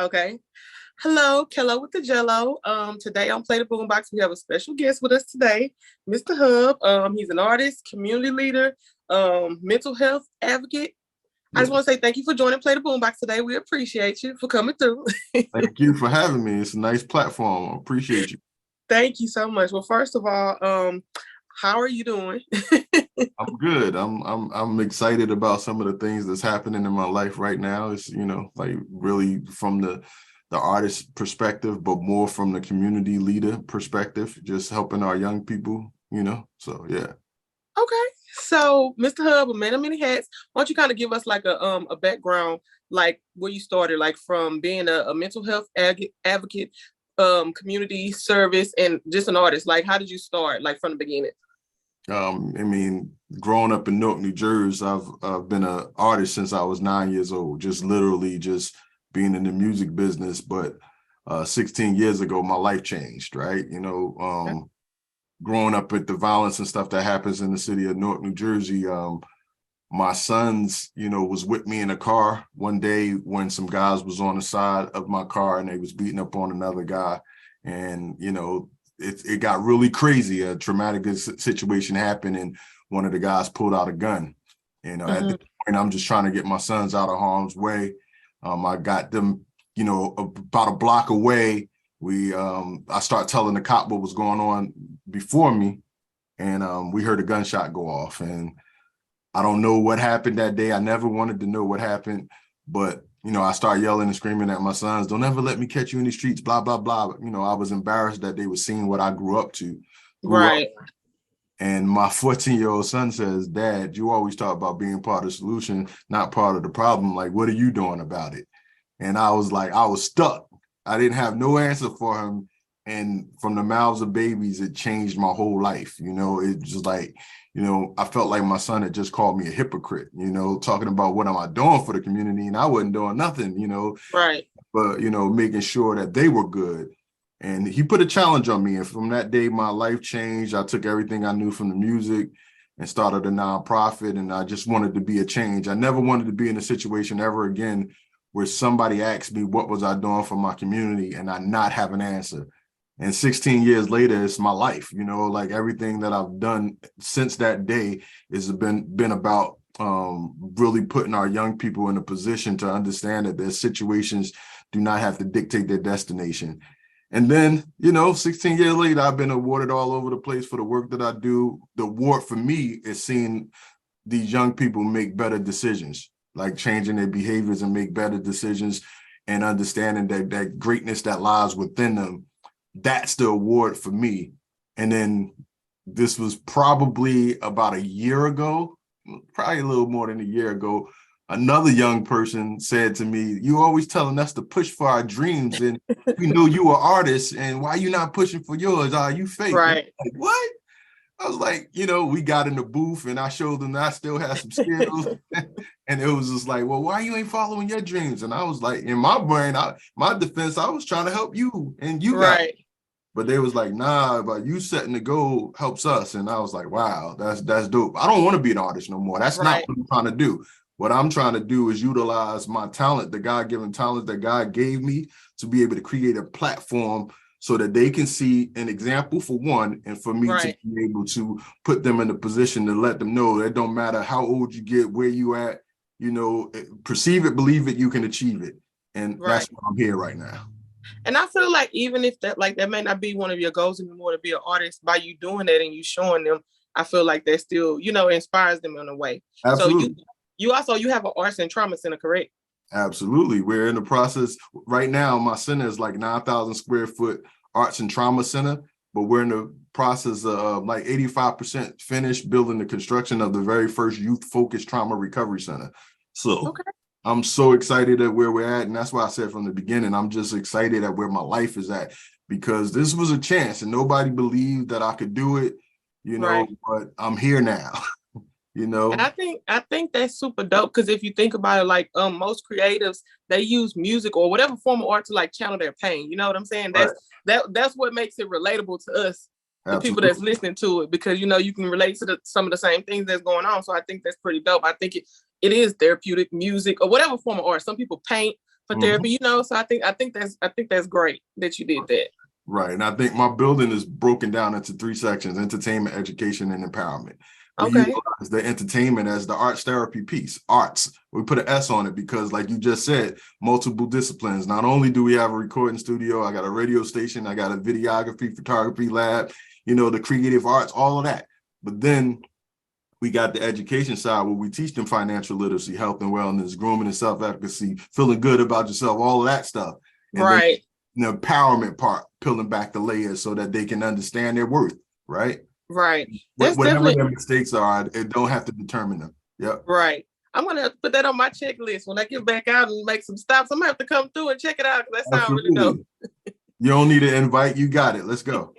Okay. Hello, Kellowitdajello. Today on Play the Boombox, we have a special guest with us today, Mr. Hubb. He's an artist, community leader, mental health advocate. I just want to say thank you for joining Play the Boombox today. We appreciate you for coming through. Thank you for having me. It's a nice platform. I appreciate you. Thank you so much. Well, first of all, how are you doing? I'm good. I'm excited about some of the things that's happening in my life right now. It's, like really from the artist perspective, but more from the community leader perspective, just helping our young people, so yeah. Okay. So, Mr. Hubb, a man of many hats, why don't you kind of give us like a background, like where you started, like from being a mental health advocate, community service, and just an artist. Like, how did you start, like from the beginning? Growing up in Newark, New Jersey, I've been an artist since I was 9 years old, just literally just being in the music business. But 16 years ago, my life changed, right? Growing up with the violence and stuff that happens in the city of Newark, New Jersey, my sons, was with me in a car one day when some guys was on the side of my car and they was beating up on another guy. And, it got really crazy. A traumatic situation happened and one of the guys pulled out a gun. At this point, I'm just trying to get my sons out of harm's way. I got them, about a block away. I start telling the cop what was going on before me, and we heard a gunshot go off. And I don't know what happened that day. I never wanted to know what happened, but I started yelling and screaming at my sons, "Don't ever let me catch you in the streets, blah, blah, blah." But, I was embarrassed that they were seeing what I grew up. Right. And my 14-year-old son says, "Dad, you always talk about being part of the solution, not part of the problem. Like, what are you doing about it?" And I was like, I was stuck. I didn't have no answer for him. And from the mouths of babies, it changed my whole life. It just like, I felt like my son had just called me a hypocrite, talking about what am I doing for the community, and I wasn't doing nothing, Right. but, making sure that they were good. And he put a challenge on me. And from that day, my life changed. I took everything I knew from the music and started a nonprofit. And I just wanted to be a change. I never wanted to be in a situation ever again where somebody asked me, what was I doing for my community? And I not have an answer. And 16 years later, it's my life, like everything that I've done since that day has been about really putting our young people in a position to understand that their situations do not have to dictate their destination. And then, 16 years later, I've been awarded all over the place for the work that I do. The award for me is seeing these young people make better decisions, like changing their behaviors and make better decisions and understanding that greatness that lies within them. That's the award for me. And then this was probably about a year ago, probably a little more than a year ago, another young person said to me, "You always telling us to push for our dreams, and we know you are artists, and why you not pushing for yours? Are you fake?" Right. Like, what? I was like, we got in the booth and I showed them that I still had some skills. And it was just like, "Well, why you ain't following your dreams?" And I was like, in my brain, my defense, I was trying to help you and you got it. But they was like, "Nah, but you setting the goal helps us." And I was like, wow, that's dope. I don't want to be an artist no more. That's not what I'm trying to do. What I'm trying to do is utilize my talent, the God-given talent that God gave me, to be able to create a platform so that they can see an example for one, and for me to be able to put them in a position to let them know that it don't matter how old you get, where you at, perceive it, believe it, you can achieve it. And that's why I'm here right now. And I feel like even if that may not be one of your goals anymore to be an artist, by you doing that and you showing them, I feel like that still, inspires them in a way. Absolutely. So you have an arts and trauma center, correct? Absolutely. We're in the process right now. My center is like 9,000 square foot arts and trauma center, but we're in the process of like 85% finished building the construction of the very first youth focused trauma recovery center. So I'm so excited at where we're at. And that's why I said from the beginning, I'm just excited at where my life is at, because this was a chance and nobody believed that I could do it, but I'm here now. And I think that's super dope, because if you think about it, like most creatives, they use music or whatever form of art to like channel their pain. You know what I'm saying? That's what makes it relatable to us, the people that's listening to it, because you can relate to some of the same things that's going on. So I think that's pretty dope. I think it is therapeutic music or whatever form of art. Some people paint, for therapy, you know. So I think that's great that you did that. Right. And I think my building is broken down into 3 sections: entertainment, education, and empowerment. We utilize the entertainment as the arts therapy piece. Arts. We put an S on it because, like you just said, multiple disciplines. Not only do we have a recording studio, I got a radio station, I got a videography, photography lab, you know, the creative arts, all of that. But then we got the education side where we teach them financial literacy, health and wellness, grooming and self-efficacy, feeling good about yourself, all of that stuff. And right. The empowerment part, peeling back the layers so that they can understand their worth, right? Right. Whatever their mistakes are, it don't have to determine them. Yep. Right. I'm gonna have to put that on my checklist when I get back out and make some stops. I'm gonna have to come through and check it out because that sounds really dope. You don't need an invite. You got it. Let's go.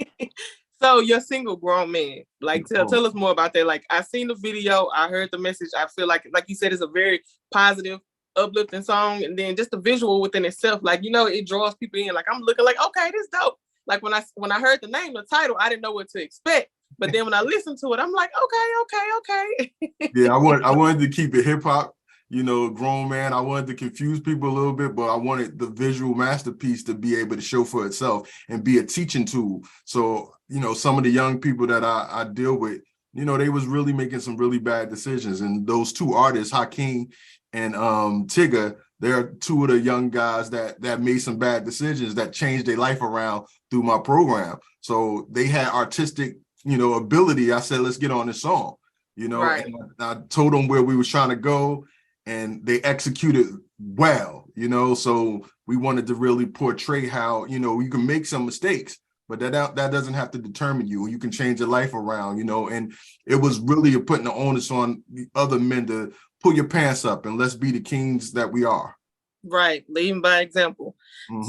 So your single Grown Man, like tell us more about that. Like I seen the video, I heard the message. I feel like you said, it's a very positive, uplifting song, and then just the visual within itself, like, you know, it draws people in. Like I'm looking like, okay, this dope. Like when I heard the name, the title, I didn't know what to expect. But then when I listened to it, I'm like, okay. Yeah, I wanted to keep it hip hop, you know, Grown Man. I wanted to confuse people a little bit, but I wanted the visual masterpiece to be able to show for itself and be a teaching tool. So, you know, some of the young people that I deal with, you know, they was really making some really bad decisions. And those 2 artists, Hakeem and Tigger, they're 2 of the young guys that made some bad decisions that changed their life around through my program. So they had artistic, you know, ability. I said, let's get on this song, you know, right. And I told them where we was trying to go and they executed well, you know, so we wanted to really portray how, you know, you can make some mistakes, but that doesn't have to determine you. You can change your life around, you know, and it was really putting the onus on the other men to pull your pants up and let's be the kings that we are. Right, leading by example.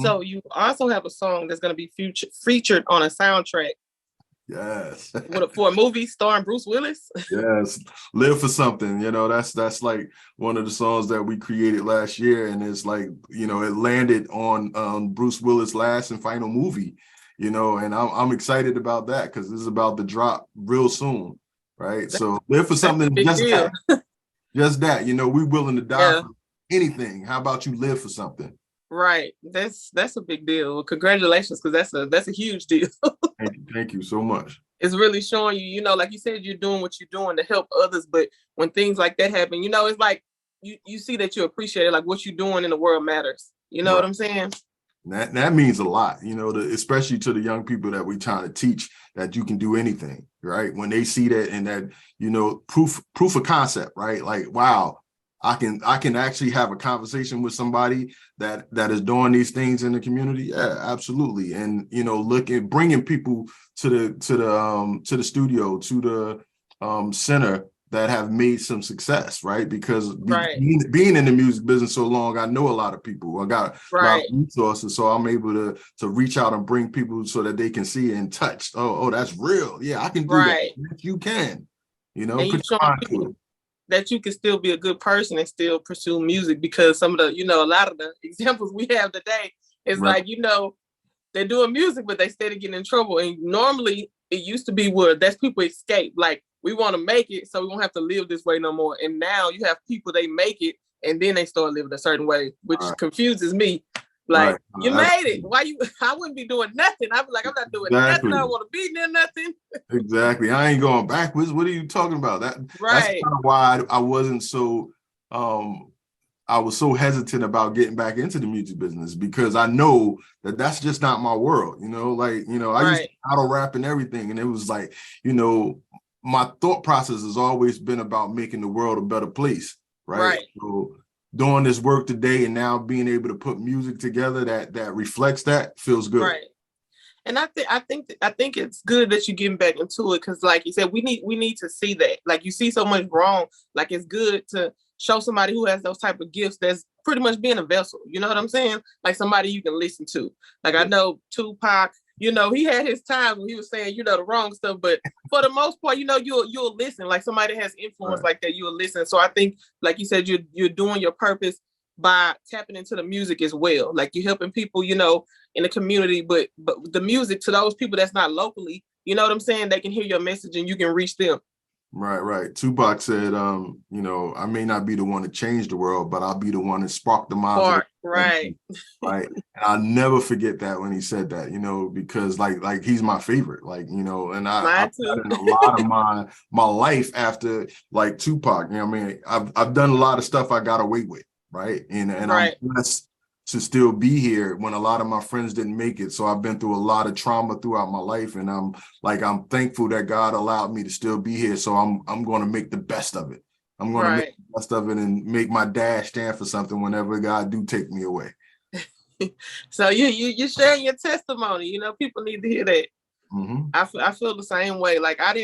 So you also have a song that's going to be featured on a soundtrack. Yes. For a movie starring Bruce Willis. Yes, Live for Something. You know, that's like one of the songs that we created last year, and it's like, you know, it landed on Bruce Willis' last and final movie. You know, and I'm excited about that because this is about to drop real soon, right? So Live for Something, just that. You know, we're willing to die for anything. How about you live for something? Right. That's a big deal. Congratulations, because that's a huge deal. Thank you so much. It's really showing you, you know, like you said, you're doing what you're doing to help others. But when things like that happen, you know, it's like you see that you appreciate it, like what you're doing in the world matters. You know what I'm saying? That means a lot, you know, especially to the young people that we're trying to teach that you can do anything, right? When they see that and that, you know, proof of concept, right? Like, wow, I can actually have a conversation with somebody that is doing these things in the community. Yeah, absolutely. And, you know, bringing people to the studio, to the center that have made some success, right? Because being in the music business so long, I know a lot of people. I got a lot of resources, so I'm able to reach out and bring people so that they can see and touch. Oh, that's real. Yeah, I can do that. You can, you know, put your mind to it. That you can still be a good person and still pursue music, because some of the, you know, a lot of the examples we have today is like, you know, they're doing music, but they steady getting in trouble. And normally it used to be where that's people escape. Like, we want to make it so we won't have to live this way no more. And now you have people, they make it and then they start living a certain way, which confuses me. Like, you made it. Why I wouldn't be doing nothing. I'd be like, I'm not doing nothing. I don't want to be near nothing. Exactly. I ain't going backwards. What are you talking about? That's kind of why I wasn't so I was so hesitant about getting back into the music business, because I know that that's just not my world. You know, like, you know, I used to auto rap and everything, and it was like, you know, my thought process has always been about making the world a better place, right? So doing this work today and now being able to put music together that reflects that feels good. Right. And I think it's good that you're getting back into it, because like you said, we need to see that. Like, you see so much wrong. Like, it's good to show somebody who has those type of gifts that's pretty much being a vessel. You know what I'm saying? Like somebody you can listen to. Like, I know Tupac, you know, he had his times when he was saying, you know, the wrong stuff, but for the most part, you know, you'll listen. Like, somebody has influence like that, you'll listen. So I think, like you said, you're doing your purpose by tapping into the music as well. Like, you're helping people, you know, in the community, but the music to those people that's not locally, you know what I'm saying? They can hear your message and you can reach them. Right. Tupac said, you know, I may not be the one to change the world, but I'll be the one to spark the minds of Right. Right. And I'll never forget that when he said that, because like he's my favorite, and I've done a lot of my life after like Tupac, I mean, I've done a lot of stuff I got away with, right? And I'm blessed to still be here when a lot of my friends didn't make it. So I've been through a lot of trauma throughout my life, and I'm thankful that God allowed me to still be here. So I'm going to make the best of it. I'm going to make the best of it and make my dash stand for something whenever God do take me away. So you're sharing your testimony. People need to hear that. Mm-hmm. I feel the same way. Like I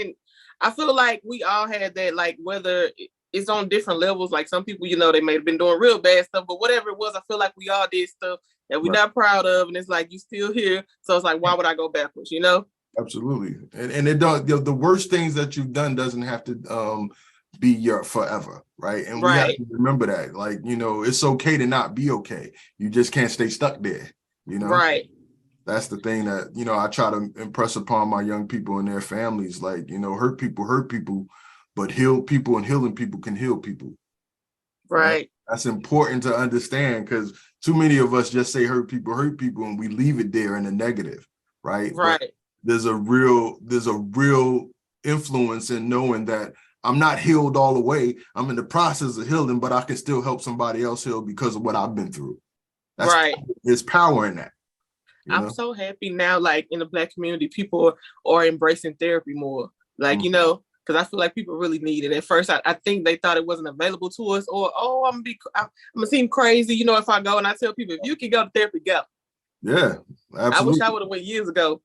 feel like we all had that. Like whether it's on different levels. Like some people, they may have been doing real bad stuff, but whatever it was, I feel like we all did stuff that we're not proud of, and it's like you still here. So it's like, why would I go backwards? Absolutely, and it don't. The worst things that you've done doesn't have to be your forever, right? And we have to remember that, like, it's okay to not be okay. You just can't stay stuck there, Right. That's the thing that, I try to impress upon my young people and their families, like, hurt people, but heal people and healing people can heal people. Right. That's important to understand, because too many of us just say hurt people, and we leave it there in the negative, right? Right. But there's a real influence in knowing that I'm not healed all the way. I'm in the process of healing, but I can still help somebody else heal because of what I've been through. There's power in that. I'm so happy now, like in the Black community, people are embracing therapy more. Like, because I feel like people really need it. At first, I think they thought it wasn't available to us, or, I'm gonna seem crazy, if I go. And I tell people, if you can go to therapy, go. Yeah, absolutely. I wish I would have went years ago.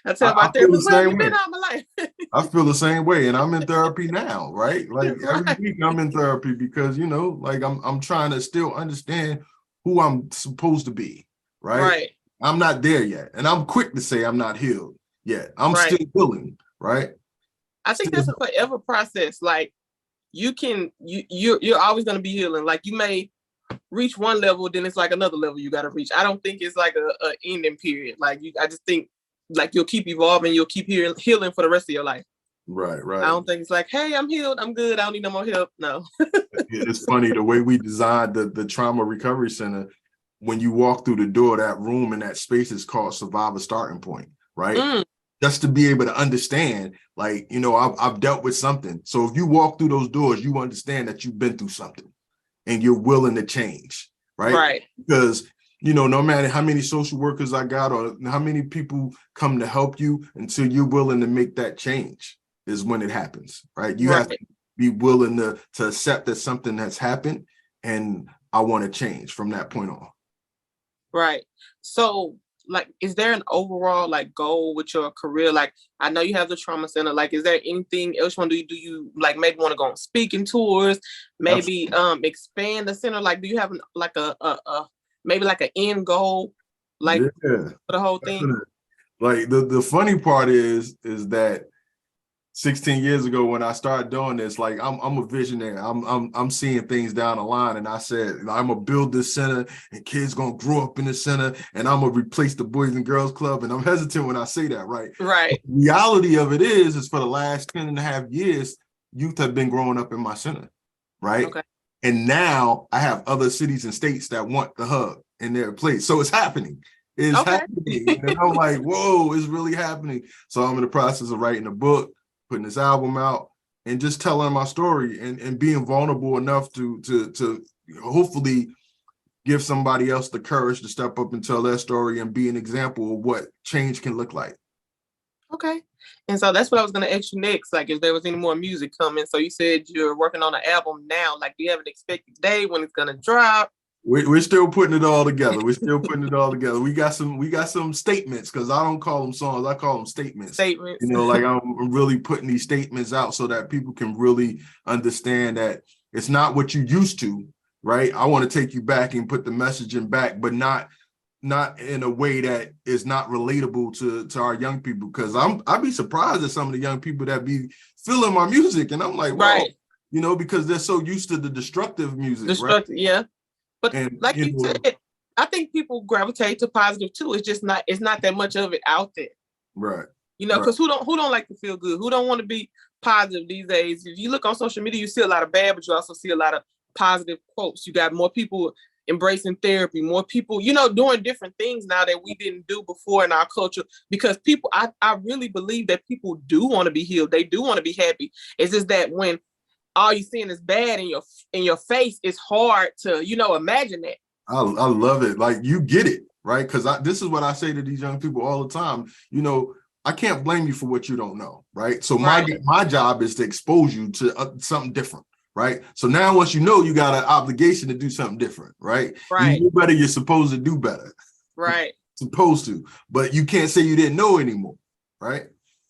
I tell my therapist, where have you been all my life? I feel the same way, and I'm in therapy now, right? Like every week I'm in therapy because, like I'm trying to still understand who I'm supposed to be, right? Right. I'm not there yet, and I'm quick to say I'm not healed yet. I'm still healing, right? I think that's a forever process. Like you're always going to be healing. Like you may reach one level, then it's like another level you got to reach. I don't think it's like a ending period. Like I just think like you'll keep evolving, you'll keep healing for the rest of your life. Right. I don't think it's like, hey, I'm healed, I'm good, I don't need no more help. No. It's funny the way we designed the trauma recovery center. When you walk through the door, that room and that space is called Survivor Starting Point, right? Just to be able to understand, like, I've dealt with something. So if you walk through those doors, you understand that you've been through something and you're willing to change, right? Right. Because, no matter how many social workers I got or how many people come to help you, until you're willing to make that change is when it happens, right? You have to be willing to accept that something has happened and I want to change from that point on. Right. So, like, is there an overall like goal with your career? Like, I know you have the trauma center. Like, is there anything else you want to do? Do you like maybe want to go on speaking tours? Maybe expand the center? Like, do you have maybe like an end goal? Like for the whole thing? Like the funny part is that 16 years ago when I started doing this, like I'm a visionary. I'm seeing things down the line, and I said I'm gonna build this center, and kids gonna grow up in the center, and I'm gonna replace the Boys and Girls Club. And I'm hesitant when I say that, right? Right. But the reality of it is for the last 10 and a half years, youth have been growing up in my center, right? Okay. And now I have other cities and states that want the hub in their place. So it's happening. It's happening. And I'm like, whoa, it's really happening. So I'm in the process of writing a book, putting this album out, and just telling my story and being vulnerable enough to hopefully give somebody else the courage to step up and tell their story and be an example of what change can look like. Okay. And so that's what I was going to ask you next. Like, if there was any more music coming. So you said you're working on an album now. Like, do you have an expected day when it's going to drop? We're still putting it all together. We got some statements, because I don't call them songs. I call them statements. Like I'm really putting these statements out so that people can really understand that it's not what you used to, right? I want to take you back and put the messaging back, but not in a way that is not relatable to our young people. Because I'd be surprised at some of the young people that be feeling my music, and I'm like, wow, because they're so used to the destructive music, right? Yeah. But like you said, I think people gravitate to positive too. It's not that much of it out there. Right. Because who don't like to feel good? Who don't want to be positive these days? If you look on social media, you see a lot of bad, but you also see a lot of positive quotes. You got more people embracing therapy, more people, doing different things now that we didn't do before in our culture, because people, I really believe that people do want to be healed. They do want to be happy. It's just that when all you're seeing is bad in your face, it's hard to, imagine that. I love it. Like, you get it, right? Because this is what I say to these young people all the time. I can't blame you for what you don't know, right? So my job is to expose you to something different, right? So now once you know, you got an obligation to do something different, right? Right. You do better, you're supposed to do better. Right. Supposed to, but you can't say you didn't know anymore, right?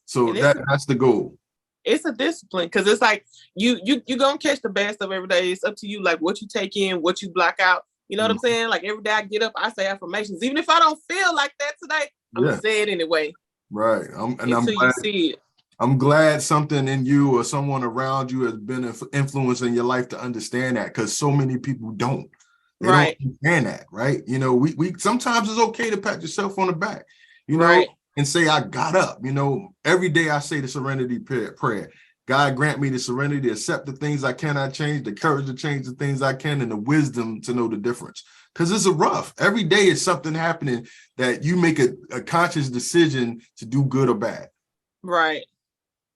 So that's the goal. It's a discipline, because it's like you gonna catch the bad stuff every day. It's up to you, like what you take in, what you block out. You know what I'm saying? Like every day I get up, I say affirmations. Even if I don't feel like that today, I'm gonna say it anyway. Right. I'm glad, you see it. I'm glad something in you or someone around you has been influencing your life to understand that, because so many people don't. They don't understand that, right? We sometimes it's okay to pat yourself on the back, and say, I got up. Every day I say the serenity prayer. God grant me the serenity to accept the things I cannot change, the courage to change the things I can, and the wisdom to know the difference. Because it's rough. Every day is something happening that you make a conscious decision to do good or bad. Right.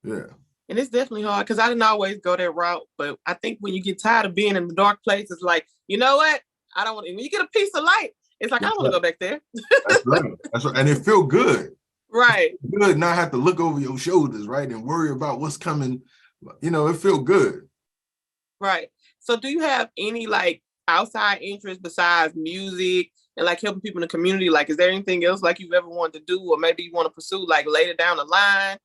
Yeah. And it's definitely hard, because I didn't always go that route. But I think when you get tired of being in the dark place, it's like, you know what? I don't want to. When you get a piece of light, it's like, I don't want to go back there. That's right. That's right. And it feel good. Right. Good, not have to look over your shoulders, right? And worry about what's coming. It feel good. Right. So do you have any like outside interest besides music and like helping people in the community? Like, is there anything else like you've ever wanted to do, or maybe you want to pursue like later down the line?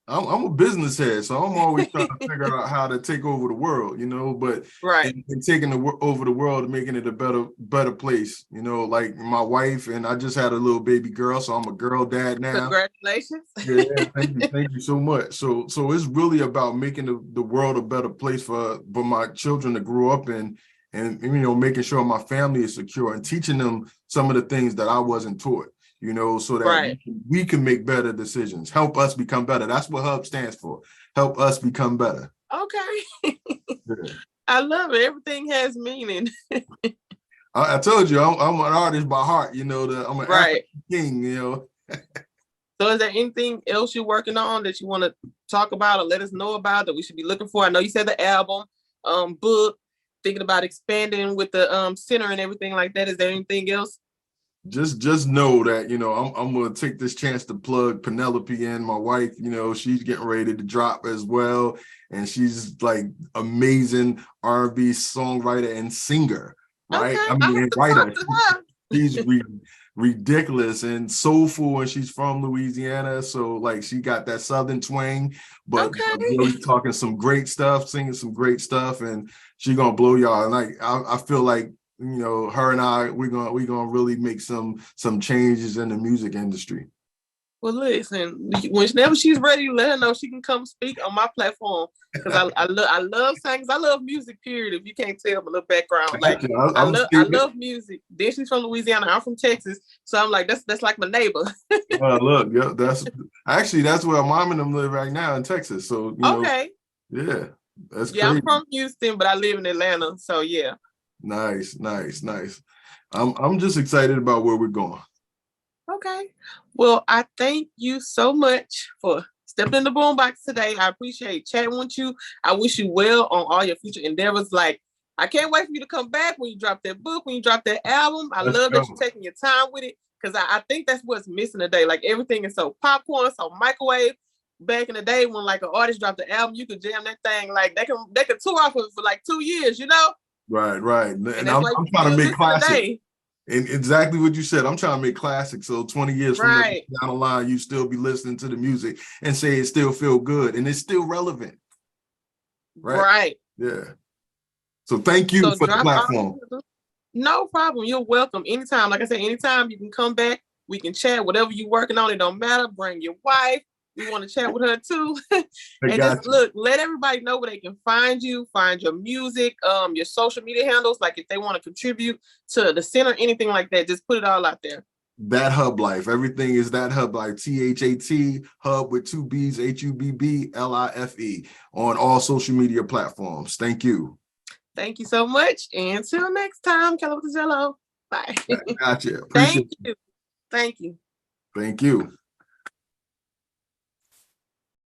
I'm a business head, so I'm always trying to figure out how to take over the world, but and taking over the world and making it a better place, like my wife, and I just had a little baby girl, so I'm a girl dad now. Congratulations. Yeah, thank you so much. So it's really about making the world a better place for my children to grow up in, and making sure my family is secure and teaching them some of the things that I wasn't taught. So that we can make better decisions, help us become better. That's what Hubb stands for. Help us become better. Okay. I love it. Everything has meaning. I told you, I'm an artist by heart, I'm an African king, So is there anything else you're working on that you want to talk about or let us know about that we should be looking for? I know you said the album, book, thinking about expanding with the center and everything like that. Is there anything else? Just know that, I'm going to take this chance to plug Penelope in, my wife. She's getting ready to drop as well. And she's like amazing R&B songwriter and singer, right? Okay, writer. She's ridiculous and soulful, and she's from Louisiana. So like she got that Southern twang, but really talking some great stuff, singing some great stuff, and she's going to blow y'all. And like, I feel like, her and I, we're gonna really make some changes in the music industry. Well, listen, whenever she's ready, let her know she can come speak on my platform, because I love singing. I love music. Period. If you can't tell my little background, like I love music. Then she's from Louisiana. I'm from Texas, so I'm like that's like my neighbor. Look, yeah, that's where mom and them live right now in Texas. So okay, yeah, that's crazy. I'm from Houston, but I live in Atlanta. So yeah. Nice. I'm just excited about where we're going. Okay. Well, I thank you so much for stepping in the boombox today. I appreciate chatting with you. I wish you well on all your future endeavors. Like, I can't wait for you to come back when you drop that book, when you drop that album. I love that you're taking your time with it, because I think that's what's missing today. Like, everything is so popcorn, so microwave. Back in the day when like an artist dropped the album, you could jam that thing. Like they could tour off of it for like 2 years, Right. And I'm trying to make classic. And exactly what you said. I'm trying to make classics. So 20 years from now, down the line, you still be listening to the music and say it still feel good and it's still relevant. Right. Yeah. So thank you for the platform. No problem. You're welcome. Anytime. Like I said, anytime you can come back. We can chat. Whatever you're working on, it don't matter. Bring your wife. We want to chat with her too. And just look, let everybody know where they can find you, find your music, your social media handles. Like if they want to contribute to the center, anything like that, just put it all out there. That Hubb Life. Everything is That Hubb Life. THAT, Hubb with 2 B's, HUBBLIFE on all social media platforms. Thank you. Thank you so much. And until next time, Kellowitdajello. Bye. Gotcha. Appreciate Thank you. Thank you. Thank you.